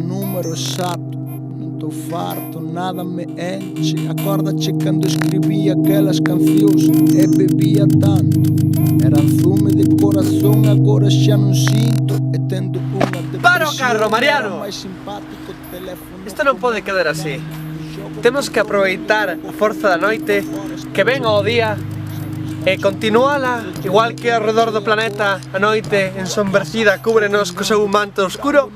número exato. Non tô farto, nada me enche. Acordache cando escribía aquelas cancións e bebía tanto. Eran zume de corazón, agora xa non sinto. E tendo unha depresión. Para o carro, Mariano! Isto non pode quedar así. Temos que aproveitar a forza da noite que ven ao día e continuala, igual que ao redor do planeta a noite ensombrecida cúbrenos co seu manto oscuro,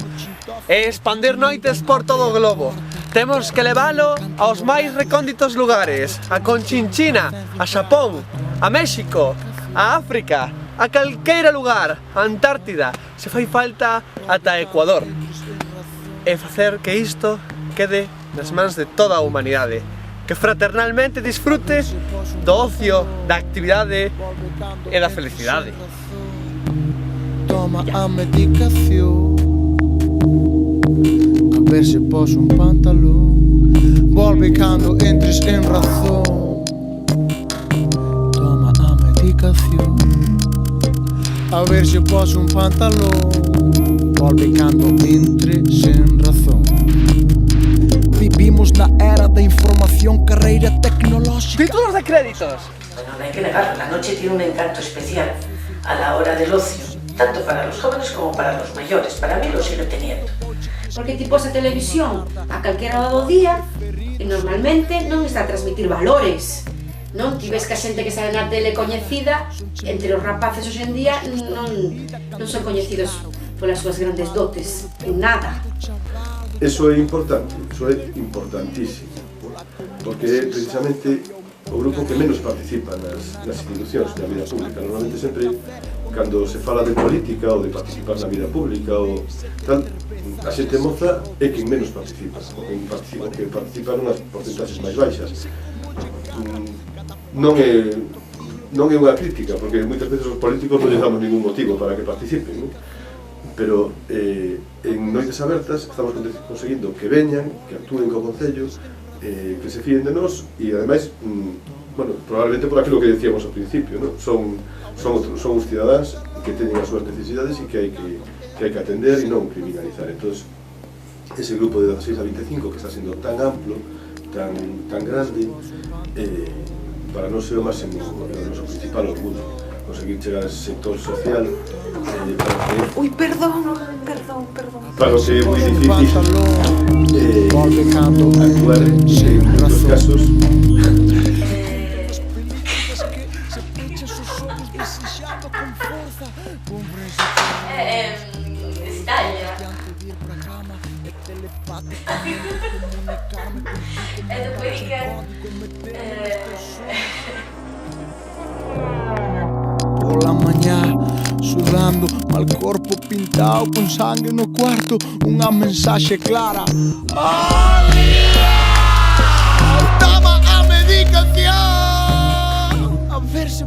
e expandir noites por todo o globo. Temos que levalo aos máis recónditos lugares, a Conchinchina, a Xapón, a México, a África, a calqueira lugar, a Antártida, se fai falta ata Ecuador, e facer que isto quede nas mans de toda a humanidade, que fraternalmente disfrute do ocio, da actividade e da felicidade. Toma a medicación, a ver se pos un pantalón. Volve cando entres en razón. Toma a medicación, a ver se pos un pantalón. Volve cando entres en razón. Vivimos na era da información, carreira tecnológica. ¡Títulos de créditos! Bueno, no hay que negarlo, la noche tiene un encanto especial a la hora del ocio, tanto para los jóvenes como para los mayores. Para mí lo sigue teniendo. Porque ti pos a televisión a calquera hora do día e normalmente non está a transmitir valores, non? Ti ves que a xente que sale na tele coñecida, entre os rapaces hoxe en día non son coñecidos polas súas grandes dotes, en nada. Eso é importante, eso é importantísimo, porque é precisamente o grupo que menos participa nas institucións da vida pública. Normalmente sempre, cando se fala de política ou de participar na vida pública ou tal, a xente moza é quen menos participa, o que participa nunhas porcentaxes máis baixas. Non é unha crítica, porque moitas veces os políticos non lle damos ningún motivo para que participen, non? Pero en noites abertas estamos conseguindo que veñan, que actúen co Concello, que se fíen de nós e ademais, bueno, probablemente por aquilo que decíamos ao principio, ¿no? Son os cidadáns que teñen as súas necesidades e que hai que atender e non criminalizar. Entón, ese grupo de 16 a 25 que está sendo tan amplo, tan grande, para nós é o máximo, o noso principal orgullo. Conseguir chegar a ese sector social Uy, perdón. para o que é moi difícil actuar en moitos casos. Pola mañá, sudando, mal corpo pintado con sangue no cuarto, unha mensaxe clara. Toma a medicación, a ver se